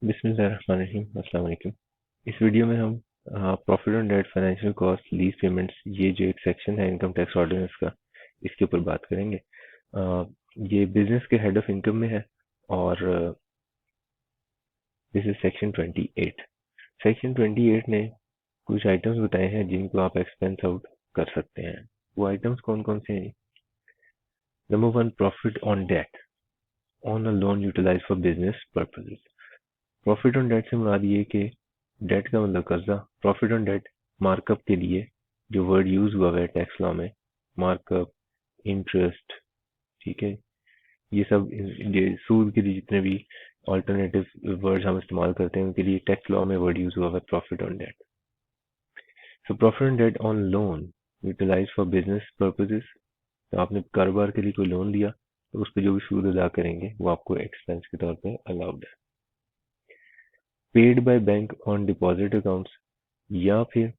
बिस्मिल्लाहिर्रहमानिर्रहीम। अस्सलाम वालेकुम। इस वीडियो में हम profit on debt, financial cost, lease payments, ये जो एक सेक्शन है इनकम टैक्स ऑर्डिनेंस का, इसके ऊपर बात करेंगे। ये बिजनेस के हेड ऑफ इनकम में है और दिस इज सेक्शन 28। सेक्शन 28 ने कुछ आइटम्स बताए हैं जिनको आप एक्सपेंस आउट कर सकते हैं। वो आइटम्स कौन कौन से हैं? Number one, profit on debt on a loan utilise for business purposes. प्रॉफिट ऑन डेट से मुराद ये कि डेट का मतलब कर्जा, प्रॉफिट ऑन डेट मार्कअप के लिए जो वर्ड यूज हुआ है टैक्स लॉ में, मार्कअप, इंटरेस्ट, ठीक है, ये सब ये सूद के लिए जितने भी ऑल्टरनेटिव वर्ड्स हम इस्तेमाल करते हैं उनके लिए टैक्स लॉ में वर्ड यूज हुआ है profit on debt. So profit on debt on loan utilise for business purposes. तो आपने कारोबार के लिए कोई लोन लिया तो उस पर जो भी सूद अदा करेंगे वो आपको एक्सपेंस के तौर पे अलाउड है। Paid by bank on deposit accounts, या फिर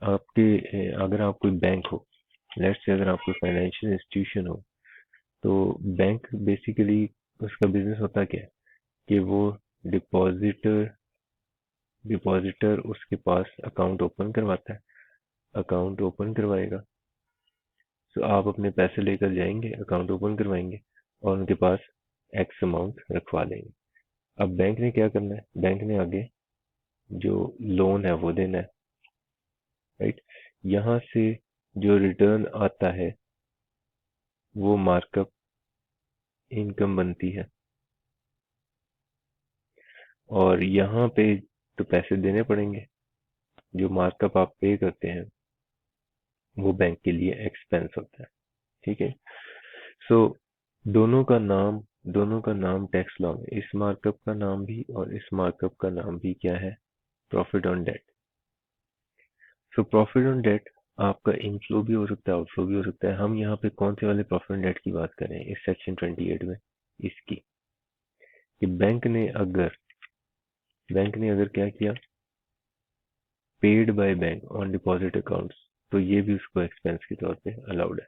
आपके अगर आप कोई बैंक हो, लेट्स से अगर आप कोई फाइनेंशियल इंस्टीट्यूशन हो, तो बैंक बेसिकली उसका बिजनेस होता क्या है कि वो डिपॉजिटर डिपॉजिटर उसके पास अकाउंट ओपन करवाता है, अकाउंट ओपन करवाएगा, तो आप अपने पैसे लेकर जाएंगे, अकाउंट ओपन करवाएंगे और उनके पास एक्स अमाउंट रखवा देंगे। अब बैंक ने क्या करना है? बैंक ने आगे जो लोन है वो देना है, राइट। यहाँ से जो रिटर्न आता है वो मार्कअप इनकम बनती है, और यहाँ पे तो पैसे देने पड़ेंगे। जो मार्कअप आप पे करते हैं वो बैंक के लिए एक्सपेंस होता है, ठीक है। सो दोनों का नाम टैक्स लॉ में, इस मार्कअप का नाम भी और इस मार्कअप का नाम भी क्या है? Profit on debt. So profit on debt आपका इनफ्लो भी हो सकता है, आउटफ्लो भी हो सकता है। हम यहाँ पे कौन से वाले प्रॉफिट ऑन डेट की बात करें इस सेक्शन 28 में? इसकी कि बैंक ने अगर क्या किया, paid by bank on deposit accounts, तो ये भी उसको एक्सपेंस के तौर पे अलाउड है।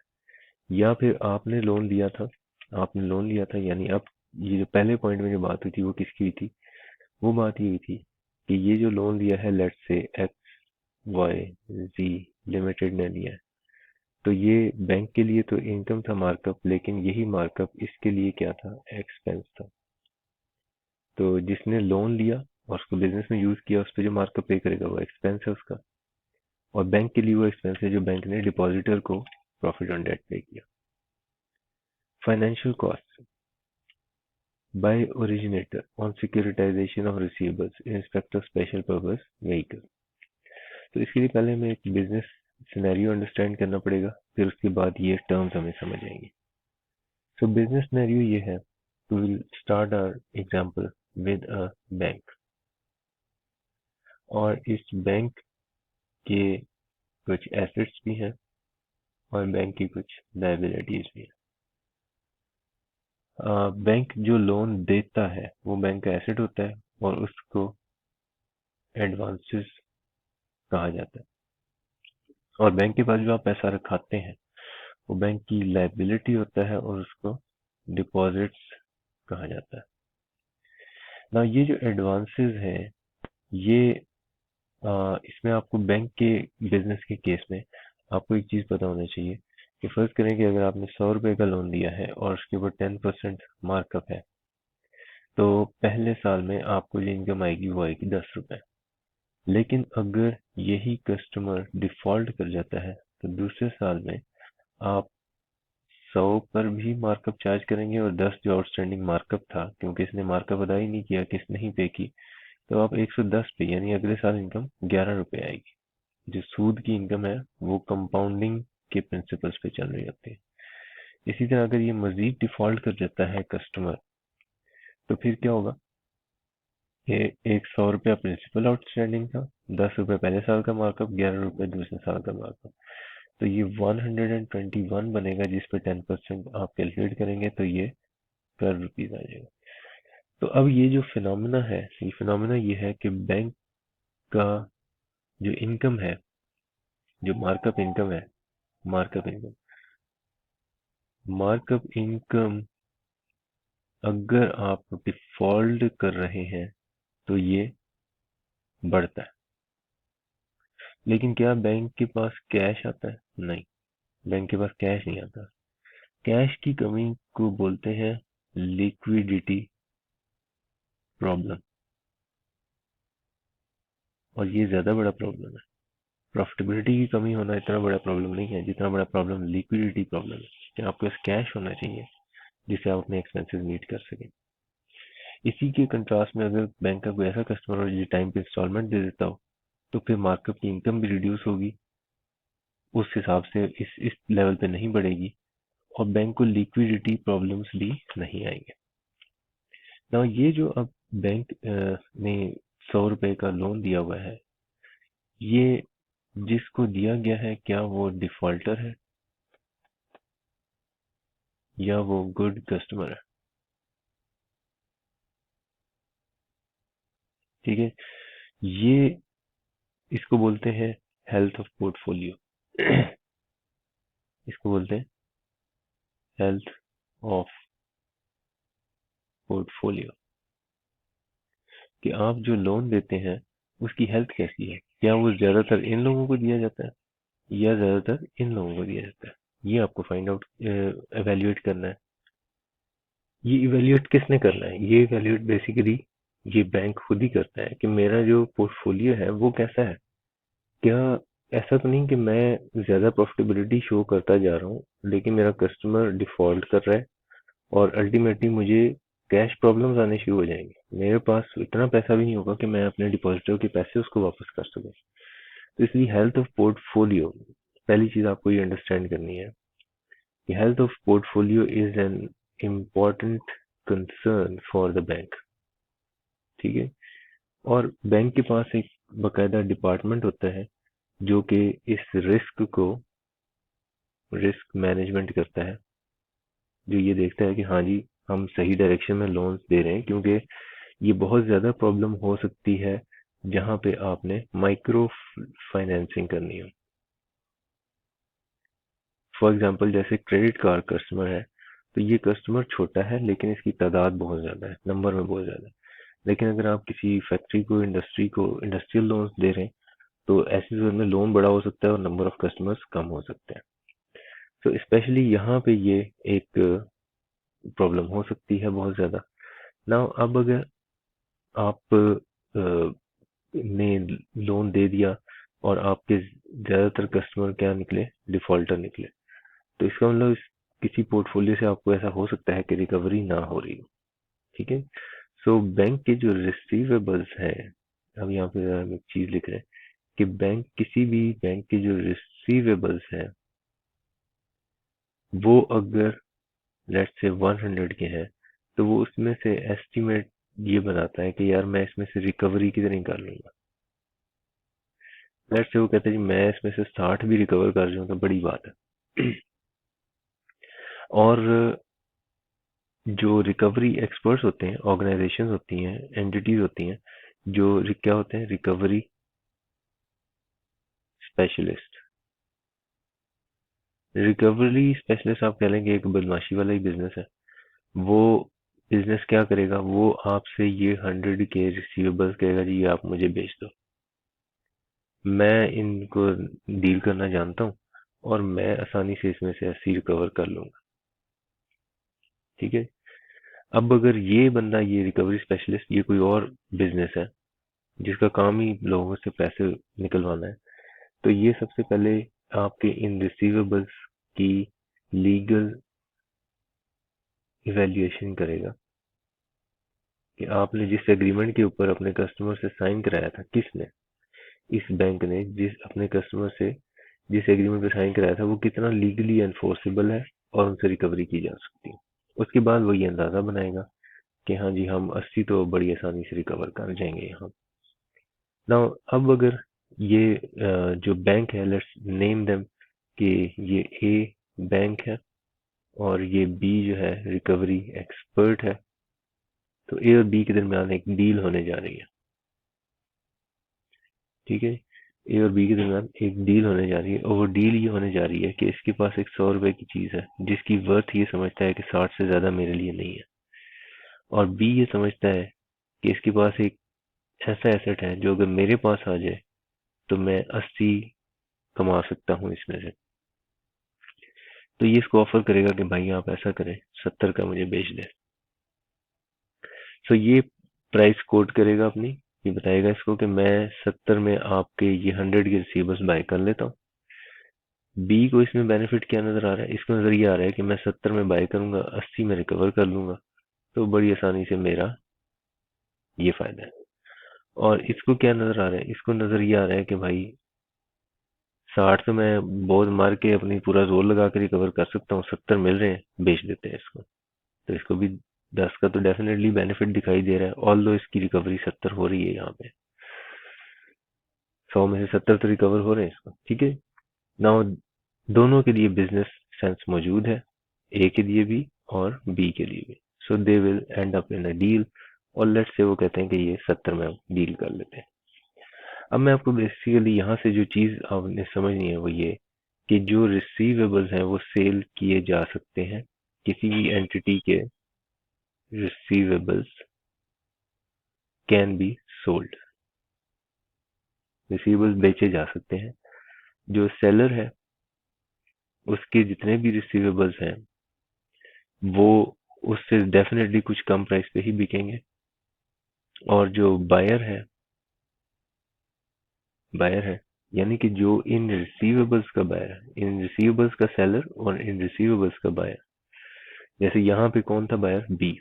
या फिर आपने लोन लिया था, यानी अब ये जो पहले पॉइंट में जो बात हुई थी वो किसकी हुई थी? वो बात ये हुई थी कि ये जो लोन लिया है, let's say x Y ji limited ने लिया है, तो ये बैंक के लिए तो इनकम था मार्कअप, लेकिन यही मार्कअप इसके लिए क्या था? एक्सपेंस था। तो जिसने लोन लिया और उसको बिजनेस में यूज किया, उस पर जो मार्कअप पे करेगा वो एक्सपेंस है उसका, और बैंक के लिए वो एक्सपेंस है जो बैंक ने डिपॉजिटर को प्रॉफिट ऑन डेट पे किया। Financial cost by originator on securitisation of receivables in respect of special purpose vehicle. तो इसके लिए पहले हमें एक बिजनेस सिनेरियो अंडरस्टैंड करना पड़ेगा, फिर उसके बाद ये टर्म्स हमें समझ आएंगे। सो बिजनेस सिनेरियो ये है, we will start our example with a bank, और इस बैंक के कुछ एसेट्स भी हैं और बैंक की कुछ लायबिलिटीज भी है। बैंक जो लोन देता है वो बैंक का एसेट होता है और उसको एडवांसेस कहा जाता है, और बैंक के पास जो आप पैसा रखाते हैं वो बैंक की लायबिलिटी होता है और उसको डिपॉजिट्स कहा जाता है ना। ये जो एडवांसेस हैं, ये इसमें आपको बैंक के बिजनेस के केस में आपको एक चीज पता होना चाहिए कि फर्ज करें कि अगर आपने 100 रुपए का लोन लिया है और उसके ऊपर 10% मार्कअप है, तो पहले साल में आपको जो इनकम आएगी वो आएगी 10 रुपए। लेकिन अगर यही कस्टमर डिफॉल्ट कर जाता है तो दूसरे साल में आप 100 पर भी मार्कअप चार्ज करेंगे, और 10 जो आउटस्टैंडिंग मार्कअप था, क्योंकि इसने मार्कअप अदा ही नहीं किया, किसने ही पे की, तो आप 110 पे, यानी अगले साल इनकम 11 रुपए आएगी। जो सूद की इनकम है वो कंपाउंडिंग के प्रिंसिपल्स पे चल रही होती है। इसी तरह अगर ये मजीद डिफॉल्ट कर जाता है कस्टमर, तो फिर क्या होगा कि एक 100 रुपया प्रिंसिपल आउटस्टैंडिंग था, 10 रुपए पहले साल का मार्कअप, 11 रुपए दूसरे साल का मार्कअप, तो ये 121 बनेगा, जिस पे 10% आप कैलकुलेट करेंगे तो ये कर रुपीज आ जाएगा। तो अब ये जो फिनोमिना ये है कि बैंक का जो इनकम है, जो मार्कअप इनकम है, मार्कअप इनकम मार्कअप इनकम अगर आप डिफॉल्ट कर रहे हैं तो ये बढ़ता है। लेकिन क्या बैंक के पास कैश आता है? नहीं, बैंक के पास कैश नहीं आता। कैश की कमी को बोलते हैं लिक्विडिटी प्रॉब्लम, और ये ज्यादा बड़ा प्रॉब्लम है। प्रॉफिटेबिलिटी की कमी होना इतना बड़ा प्रॉब्लम नहीं है जितना बड़ा प्रॉब्लम लिक्विडिटी प्रॉब्लम है, कि आपके पास कैश होना चाहिए जिससे आप अपने एक्सपेंसेस मीट कर सकें। इसी के कंट्रास्ट में अगर बैंक का कोई ऐसा कस्टमर हो जो टाइम पे इंस्टॉलमेंट दे देता हो, तो फिर मार्कअप की इनकम भी रिड्यूस होगी, उस हिसाब से इस लेवल पे नहीं बढ़ेगी, और बैंक को लिक्विडिटी प्रॉब्लम्स भी नहीं आएंगे ना। ये जो अब बैंक ने 100 रुपए का लोन दिया हुआ है, ये जिसको दिया गया है क्या वो डिफॉल्टर है या वो गुड कस्टमर है? ठीक है, ये इसको बोलते हैं हेल्थ ऑफ पोर्टफोलियो। इसको बोलते हैं हेल्थ ऑफ पोर्टफोलियो, कि आप जो लोन देते हैं उसकी हेल्थ कैसी है, क्या वो ज्यादातर इन लोगों को दिया जाता है या ज्यादातर इन लोगों को दिया जाता है। ये आपको फाइंड आउट एवेल्युएट करना है। ये इवेल्युएट किसने करना है? ये इवेल्युएट बेसिकली ये बैंक खुद ही करता है कि मेरा जो पोर्टफोलियो है वो कैसा है। क्या ऐसा तो नहीं कि मैं ज्यादा प्रॉफिटेबिलिटी शो करता जा रहा हूँ लेकिन मेरा कस्टमर डिफॉल्ट कर रहा है और अल्टीमेटली मुझे कैश प्रॉब्लम्स आने शुरू हो जाएंगे, मेरे पास इतना पैसा भी नहीं होगा कि मैं अपने डिपॉजिटर के पैसे उसको वापस कर सकूं। तो इसलिए हेल्थ ऑफ पोर्टफोलियो, पहली चीज आपको ये अंडरस्टैंड करनी है कि health of portfolio is an important concern for the bank. ठीक है, और बैंक के पास एक बकायदा डिपार्टमेंट होता है जो कि इस रिस्क मैनेजमेंट करता है, जो ये देखता है कि हाँ जी हम सही डायरेक्शन में लोन्स दे रहे हैं, क्योंकि ये बहुत ज्यादा प्रॉब्लम हो सकती है जहां पे आपने माइक्रो फाइनेंसिंग करनी हो। फॉर एग्जांपल जैसे क्रेडिट कार्ड कस्टमर है, तो ये कस्टमर छोटा है लेकिन इसकी तादाद बहुत ज्यादा है, नंबर में बहुत ज्यादा है। लेकिन अगर आप किसी फैक्ट्री को, इंडस्ट्री को इंडस्ट्रियल लोन्स दे रहे हैं, तो ऐसी सूरत में लोन बड़ा हो सकता है और नंबर ऑफ कस्टमर्स कम हो सकते हैं। तो स्पेशली यहाँ पे ये एक प्रॉब्लम हो सकती है बहुत ज्यादा। नाउ अब अगर आप ने लोन दे दिया और आपके ज्यादातर कस्टमर क्या निकले? डिफॉल्टर निकले। तो इसका मतलब किसी पोर्टफोलियो से आपको ऐसा हो सकता है कि रिकवरी ना हो रही हो। ठीक है, सो बैंक के जो रिसीवेबल्स हैं, हम यहाँ पे हम एक चीज लिख रहे हैं कि बैंक, किसी भी बैंक के जो रिसीवेबल्स हैं वो अगर लेट्स से 100 के हैं, तो वो उसमें से एस्टिमेट ये बनाता है कि यार मैं इसमें से रिकवरी कितनी कर लूंगा। लेट्स से वो कहते हैं जी मैं इसमें से 60 भी रिकवर कर रहा हूँ तो बड़ी बात है। और जो रिकवरी एक्सपर्ट्स होते हैं, ऑर्गेनाइजेशंस होती हैं, एंटिटीज होती हैं, जो क्या होते हैं? Recovery specialist. रिकवरी स्पेशलिस्ट आप कह लेंगे एक बदमाशी वाला ही बिजनेस है। वो बिजनेस क्या करेगा? वो आपसे ये 100 के रिसीवेबल्स कहेगा जी ये आप मुझे बेच दो, मैं इनको डील करना जानता हूँ और मैं आसानी से इसमें से 80 रिकवर कर लूंगा। ठीक है, अब अगर ये बंदा, ये रिकवरी स्पेशलिस्ट, ये कोई और बिजनेस है जिसका काम ही लोगों से पैसे निकलवाना है, तो ये सबसे पहले आपके इन रिसीवेबल्स की लीगल इवेल्युएशन करेगा कि आपने जिस एग्रीमेंट के ऊपर अपने कस्टमर से साइन कराया था, किसने? इस बैंक ने जिस अपने कस्टमर से जिस एग्रीमेंट पे साइन कराया था वो कितना लीगली एनफोर्सेबल है और उनसे रिकवरी की जा सकती है। उसके बाद वो ये अंदाजा बनाएगा कि हाँ जी हम 80 तो बड़ी आसानी से रिकवर कर जाएंगे यहाँ। ना अब अगर ये जो बैंक है, लेट्स नेम देम कि ये ए बैंक है और ये बी जो है रिकवरी एक्सपर्ट है, तो ए और बी के दरमियान एक डील होने जा रही है। ठीक है, ए और बी के दरमियान एक डील होने जा रही है, और वो डील ये होने जा रही है कि इसके पास एक 100 रुपए की चीज है जिसकी वर्थ ये समझता है कि 60 से ज्यादा मेरे लिए नहीं है, और बी ये समझता है कि इसके पास एक ऐसा एसेट है जो अगर मेरे पास आ जाए तो मैं 80 कमा सकता हूँ इसमें से। तो ये इसको ऑफर करेगा कि भाई आप ऐसा करें, 70 का मुझे बेच दें। सो ये प्राइस कोट करेगा अपनी, ये बताएगा इसको कि मैं 70 में आपके ये 100 के रिसीवर्स बाय कर लेता हूँ। बी को इसमें बेनिफिट क्या नजर आ रहा है? इसको नजर ये आ रहा है कि मैं 70 में बाय करूंगा, 80 में रिकवर कर लूंगा, तो बड़ी आसानी से मेरा ये फायदा है। और इसको क्या नजर आ रहा है? इसको नजर ये आ रहा है कि भाई 60 तो मैं बहुत मार के अपनी पूरा जोर लगा के रिकवर कर सकता हूँ, 70 मिल रहे हैं, बेच देते हैं इसको। तो इसको भी 10 का तो डेफिनेटली बेनिफिट दिखाई दे रहा है, ऑल दो इसकी रिकवरी 70 हो रही है यहाँ पे। 100 में से 70 तो रिकवर हो रहे हैं इसको, ठीक है। नाउ दोनों के लिए बिजनेस सेंस मौजूद है, ए के लिए भी और बी के लिए भी। So they will end up in a deal, और लेट्स से वो कहते हैं कि ये 70 में डील कर लेते हैं। अब मैं आपको बेसिकली यहाँ से जो चीज आपने समझनी है वो ये कि जो रिसीवेबल्स हैं वो सेल किए जा सकते हैं। किसी भी एंटिटी के receivables can be sold, receivables बेचे जा सकते हैं। जो सेलर है उसके जितने भी रिसीवेबल्स हैं वो उससे डेफिनेटली कुछ कम प्राइस पे ही बिकेंगे। और जो बायर है यानी कि जो इन रिसीवेबल्स का बायर है, इन रिसीवेबल्स का सेलर और इन रिसीवेबल्स का बायर। जैसे यहाँ पे कौन था बायर? बी,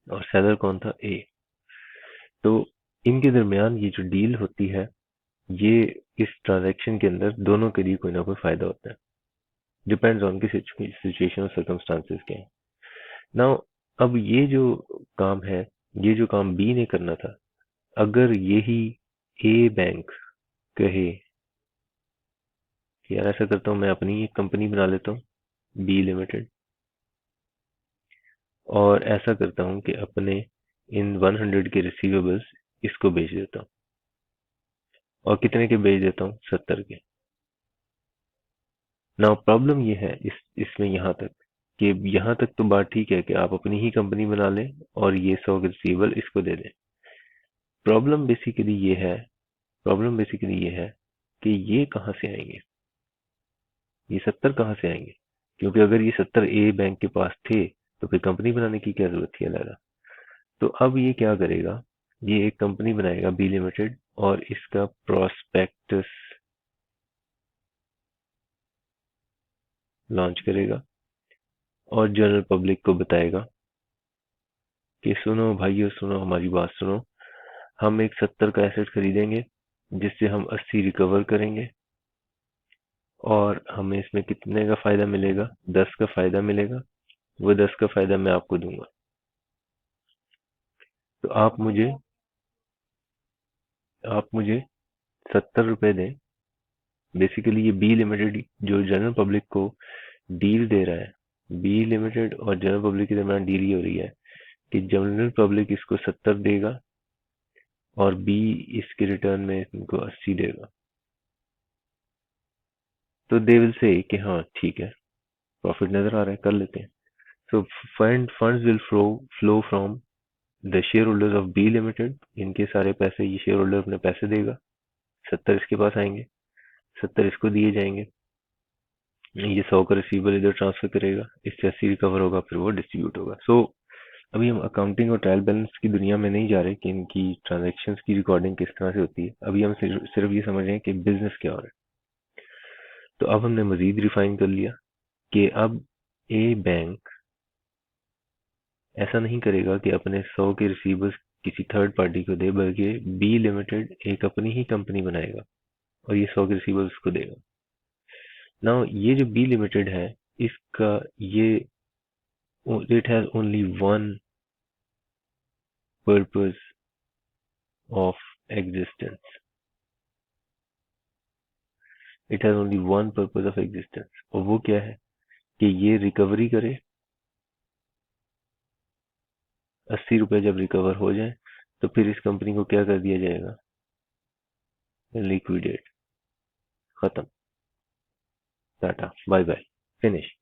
और सेलर कौन था? ए। तो इनके दरमियान ये जो डील होती है, ये इस ट्रांजैक्शन के अंदर दोनों के लिए कोई ना कोई फायदा होता है, डिपेंड्स ऑन की सिचुएशन और सर्कमस्टांसेस के हैं। नाउ अब ये जो काम है, ये जो काम बी ने करना था, अगर यही ए बैंक कहे कि यार ऐसा करता हूँ, मैं अपनी एक कंपनी बना लेता हूँ बी लिमिटेड, और ऐसा करता हूँ कि अपने इन 100 के रिसीवेबल्स इसको बेच देता हूँ। और कितने के बेच देता हूँ? 70 के। नाउ प्रॉब्लम ये है इसमें यहाँ तक कि यहाँ तक तो बात ठीक है कि आप अपनी ही कंपनी बना लें और ये 100 के रिसीवेबल इसको दे दें। प्रॉब्लम बेसिकली ये है प्रॉब्लम बेसिकली ये है कि ये कहाँ से आएंगे, ये 70 कहाँ से आएंगे? क्योंकि अगर ये 70 ए बैंक के पास थे तो फिर कंपनी बनाने की क्या जरूरत थी अलग? तो अब ये क्या करेगा, ये एक कंपनी बनाएगा बी लिमिटेड, और इसका प्रोस्पेक्टस लॉन्च करेगा और जनरल पब्लिक को बताएगा कि सुनो भाइयों, सुनो हमारी बात सुनो, हम एक 70 का एसेट खरीदेंगे जिससे हम 80 रिकवर करेंगे, और हमें इसमें कितने का फायदा मिलेगा? 10 का फायदा मिलेगा। वो 10 का फायदा मैं आपको दूंगा, तो आप मुझे 70 रुपए दें। बेसिकली ये बी लिमिटेड जो जनरल पब्लिक को डील दे रहा है, बी लिमिटेड और जनरल पब्लिक के दरमियान डील ये हो रही है कि जनरल पब्लिक इसको 70 देगा और बी इसके रिटर्न में इनको 80 देगा। तो दे विल से कि हाँ ठीक है, प्रॉफिट नजर आ रहा है, कर लेते हैं। So funds will flow from the shareholders of B limited, इनके सारे पैसे ये शेयर होल्डर अपने पैसे देगा, 70 इसके पास आएंगे, 70 इसको दिए जाएंगे, ये 100 का रिसीवेबल इधर ट्रांसफर करेगा, इससे 80 रिकवर होगा, फिर वो डिस्ट्रीब्यूट होगा। सो अभी हम अकाउंटिंग और ट्रायल बैलेंस की दुनिया में नहीं जा रहे कि इनकी ट्रांजैक्शंस की रिकॉर्डिंग किस तरह से होती है। अभी हम सिर्फ ये समझ रहे हैं कि बिजनेस क्या हो रहा है। तो अब हमने मजीद रिफाइन कर लिया कि अब ए बैंक ऐसा नहीं करेगा कि अपने 100 के रिसीवर्स किसी थर्ड पार्टी को दे, बल्कि बी लिमिटेड एक अपनी ही कंपनी बनाएगा और ये 100 के रिसीवर्स उसको देगा। नाउ ये जो बी लिमिटेड है, इसका ये it has only one purpose of existence, it has only one purpose of existence, और वो क्या है कि ये रिकवरी करे। 80 रुपए जब रिकवर हो जाए तो फिर इस कंपनी को क्या कर दिया जाएगा? लिक्विडेट, खत्म, टाटा बाय बाय, फिनिश।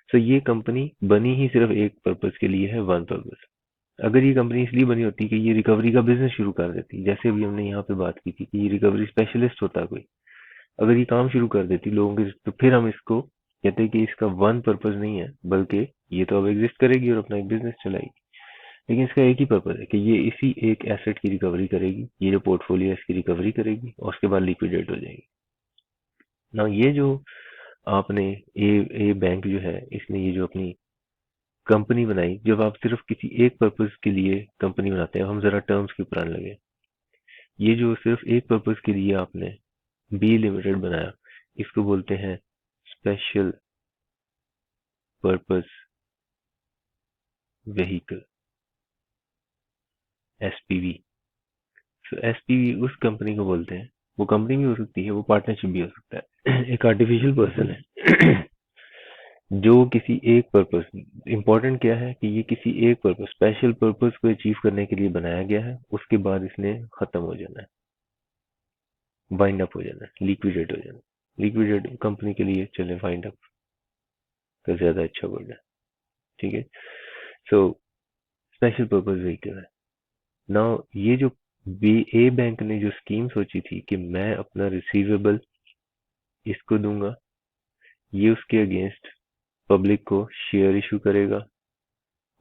सो ये कंपनी बनी ही सिर्फ एक पर्पस के लिए है, वन पर्पस। अगर ये कंपनी इसलिए बनी होती कि ये रिकवरी का बिजनेस शुरू कर देती, जैसे अभी हमने यहाँ पे बात की थी कि ये रिकवरी स्पेशलिस्ट होता कोई, अगर ये काम शुरू कर देती लोगों के, तो फिर हम इसको कहते हैं कि इसका वन पर्पज नहीं है, बल्कि ये तो अब एग्जिस्ट करेगी और अपना एक बिजनेस चलाएगी, लेकिन इसका एक ही पर्पज है कि ये इसी एक एसेट की रिकवरी करेगी, ये जो पोर्टफोलियो है इसकी रिकवरी करेगी और उसके बाद लिक्विडेट हो जाएगी ना। ये जो आपने ए ए बैंक जो है, इसने ये जो अपनी कंपनी बनाई, जब आप सिर्फ किसी एक पर्पज के लिए कंपनी बनाते हैं, हम जरा टर्म्स के ऊपर आने लगे, ये जो सिर्फ एक पर्पज के लिए आपने बी लिमिटेड बनाया, इसको बोलते हैं स्पेशल पर्पज व्हीकल, एसपीवी। तो एसपीवी उस कंपनी को बोलते हैं, वो कंपनी भी हो सकती है, वो पार्टनरशिप भी हो सकता है, एक आर्टिफिशियल पर्सन है जो किसी एक पर्पस, इंपॉर्टेंट क्या है कि ये किसी एक पर्पस, स्पेशल पर्पस को अचीव करने के लिए बनाया गया है, उसके बाद इसने खत्म हो जाना है, वाइंड अप हो जाना है, लिक्विडेट हो जाना है। लिक्विडेट कंपनी के लिए चले, वाइंड अप का ज्यादा अच्छा वर्ड है, ठीक है। सो स्पेशल पर्पस व्हीकल है। नाउ ये जो बी ए बैंक ने जो स्कीम सोची थी कि मैं अपना रिसीवेबल इसको दूंगा, ये उसके अगेंस्ट पब्लिक को शेयर इशू करेगा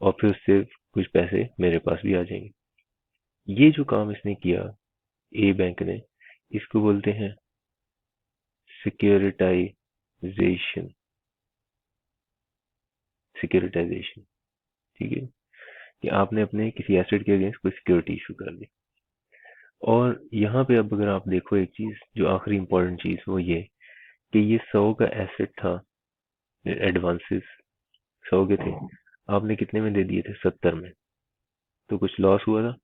और फिर उससे कुछ पैसे मेरे पास भी आ जाएंगे। ये जो काम इसने किया ए बैंक ने, इसको बोलते हैं सिक्योरिटाइजेशन। सिक्योरिटाइजेशन, ठीक है, कि आपने अपने किसी एसेट के अगेंस्ट कोई सिक्योरिटी इशू कर दी। और यहाँ पे अब अगर आप देखो एक चीज, जो आखिरी इंपॉर्टेंट चीज, वो ये कि ये 100 का एसेट था, एडवांसेस 100 के थे, आपने कितने में दे दिए थे, 70 में, तो कुछ लॉस हुआ था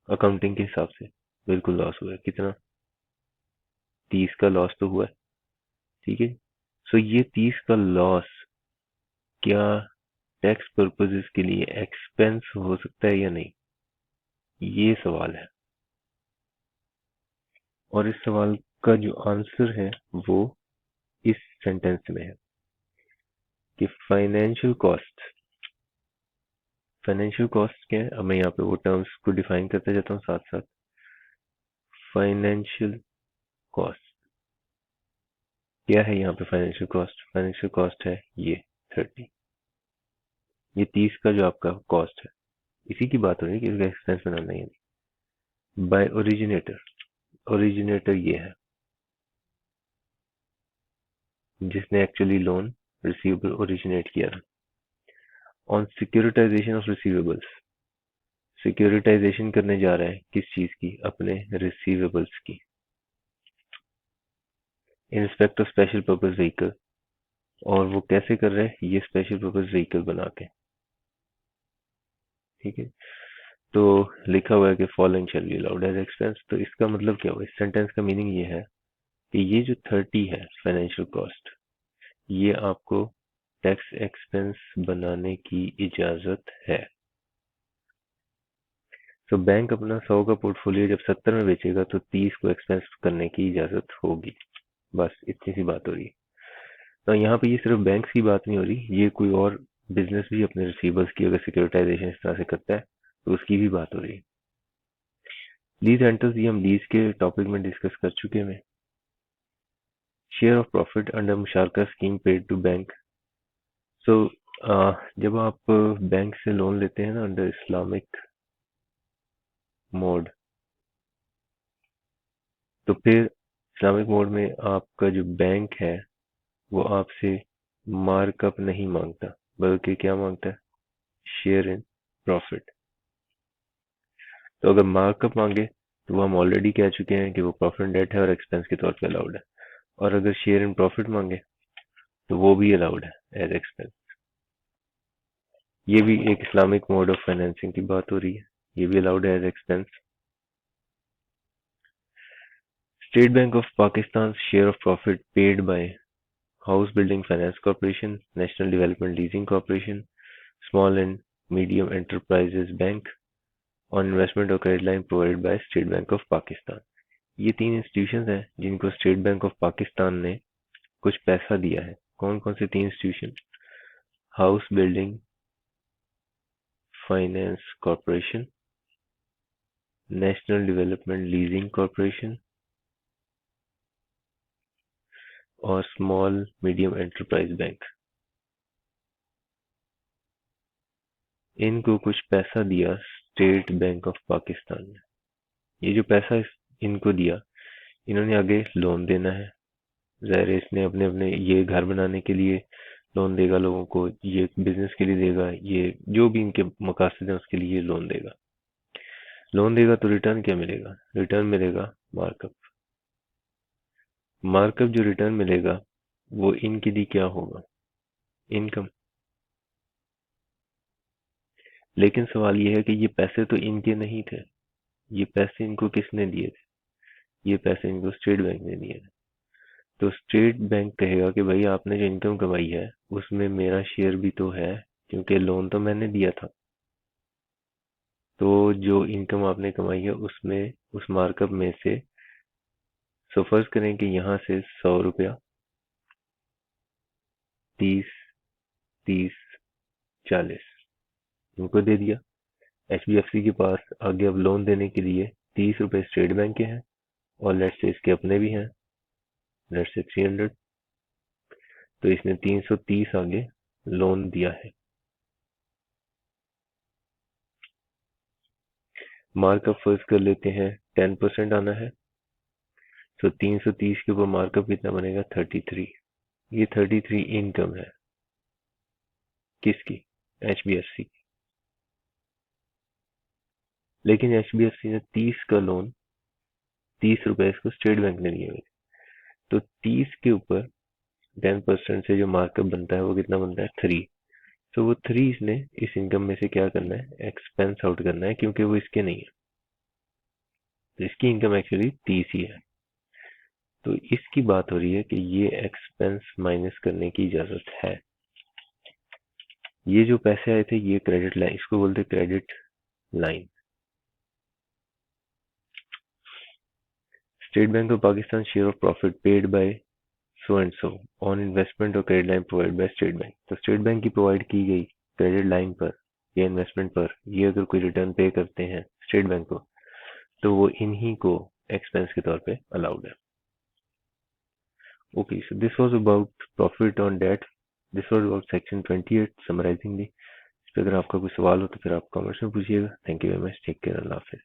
अकाउंटिंग के हिसाब से, बिल्कुल लॉस हुआ है। कितना, 30 का लॉस तो हुआ है, ठीक है। सो ये 30 का लॉस क्या टैक्स पर्पसेस के लिए एक्सपेंस हो सकता है या नहीं, ये सवाल है। और इस सवाल का जो आंसर है वो इस सेंटेंस में है कि फाइनेंशियल कॉस्ट। फाइनेंशियल कॉस्ट क्या है, अब मैं यहाँ पे वो टर्म्स को डिफाइन करते जाता हूँ साथ साथ। फाइनेंशियल कॉस्ट क्या है यहाँ पे, फाइनेंशियल कॉस्ट, फाइनेंशियल कॉस्ट है ये 30, ये 30 का जो आपका कॉस्ट है, इसी की बात हो रही है कि इसका एक्सपेंस बनाना ही है। बाय ओरिजिनेटर, ओरिजिनेटर ये है जिसने एक्चुअली लोन रिसीवेबल ओरिजिनेट किया था। On securitisation of receivables, securitisation करने जा रहा है किस चीज की, अपने रिसीवेबल्स की, इन respect of special purpose vehicle. और वो कैसे कर रहे हैं, ये स्पेशल पर्पस व्हीकल बना के, ठीक है। तो लिखा हुआ है कि following shall be allowed as expense, तो इसका मतलब क्या हुआ, इस सेंटेंस का मीनिंग ये है कि ये जो 30 है फाइनेंशियल कॉस्ट, ये आपको टैक्स एक्सपेंस बनाने की इजाजत है। तो बैंक अपना 100 का पोर्टफोलियो जब 70 में बेचेगा तो 30 को एक्सपेंस करने की इजाजत होगी, बस इतनी सी बात हो रही है। तो यहाँ पे ये सिर्फ बैंक की बात नहीं हो रही, ये कोई और बिजनेस भी अपने रिसीवर्स की अगर सिक्योरिटाइजेशन इस तरह से करता है तो उसकी भी बात हो रही है। लीज रेंटल्स, ये हम लीज के टॉपिक में डिस्कस कर चुके हैं। शेयर ऑफ प्रॉफिट अंडर मुशारका scheme paid to bank. So जब आप बैंक से लोन लेते हैं ना अंडर इस्लामिक मोड, तो फिर इस्लामिक मोड में आपका जो बैंक है वो आपसे मार्कअप नहीं मांगता, बल्कि क्या मांगता है, शेयर इन प्रॉफिट। तो अगर मार्कअप मांगे तो वो हम ऑलरेडी कह चुके हैं कि वो प्रॉफिट एंड डेट है और एक्सपेंस के तौर पे अलाउड है। और अगर शेयर इन प्रॉफिट मांगे तो वो भी अलाउड है एज एक्सपेंस। ये भी एक इस्लामिक मोड ऑफ फाइनेंसिंग की बात हो रही है, ये भी अलाउड है as expense. State Bank of Pakistan share of profit paid by House building Finance Corporation, National development Leasing Corporation, Small and Medium Enterprises Bank on investment और credit line provided by State Bank of Pakistan. ये 3 institution हैं जिनको state Bank of Pakistan ने कुछ पैसा दिया है। कौन कौन से 3 institution, house building finance corporation, national development leasing corporation और स्मॉल मीडियम एंटरप्राइज बैंक। इनको कुछ पैसा दिया स्टेट बैंक ऑफ पाकिस्तान ने। ये जो पैसा इनको दिया, इन्होंने आगे लोन देना है। ज़ाहिर है इसने अपने अपने ये घर बनाने के लिए लोन देगा लोगों को, ये बिजनेस के लिए देगा, ये जो भी इनके मकासद हैं उसके लिए लोन देगा। लोन देगा तो रिटर्न क्या मिलेगा? रिटर्न मिलेगा मार्कअप। मार्कअप जो रिटर्न मिलेगा वो इनके लिए क्या होगा? इनकम। लेकिन सवाल ये है कि ये पैसे तो इनके नहीं थे, ये पैसे इनको किसने दिए थे? ये पैसे इनको स्टेट बैंक ने दिए थे। तो स्टेट बैंक कहेगा कि भाई आपने जो इनकम कमाई है उसमें मेरा शेयर भी तो है, क्योंकि लोन तो मैंने दिया था। तो जो इनकम आपने कमाई है उसमें, उस मार्कअप में से, सो फर्ज करें कि यहाँ से 100 रुपया, 30, 30, 40 इनको दे दिया। HDFC के पास आगे अब लोन देने के लिए 30 रुपए स्टेट बैंक के हैं और लेट्स से इसके अपने भी हैं, लेट्स से 300। तो इसने 330 आगे लोन दिया है। मार्कअप फर्ज कर लेते हैं 10% आना है। तो 330 के ऊपर मार्कअप कितना बनेगा? 33। ये 33 इनकम है किसकी? HBFC की। लेकिन HBFC ने 30 का लोन, 30 रुपए इसको स्टेट बैंक ने दिए हुए। तो 30 के ऊपर 10% से जो मार्कअप बनता है वो कितना बनता है? 3। तो वो 3 इसने इस इनकम में से क्या करना है? एक्सपेंस आउट करना है, क्योंकि वो इसके नहीं है। तो इसकी इनकम एक्चुअली 30 ही है। तो इसकी बात हो रही है कि ये एक्सपेंस माइनस करने की इजाजत है। ये जो पैसे आए थे ये क्रेडिट लाइन, इसको बोलते credit line. State Bank of Pakistan share of profit paid by so and so on investment और credit line provide by State Bank. तो स्टेट बैंक की प्रोवाइड की गई क्रेडिट लाइन पर या इन्वेस्टमेंट पर ये अगर कोई रिटर्न पे करते हैं स्टेट बैंक को, तो वो इन्हीं को एक्सपेंस के तौर पे अलाउड है। Okay, so this was about profit on debt. This was about section 28 summarizing the। इस पे अगर आपका कोई सवाल हो तो फिर आप कमेंट्स में पूछिएगा। Thank you very much, take care, अल्लाह हाफिज।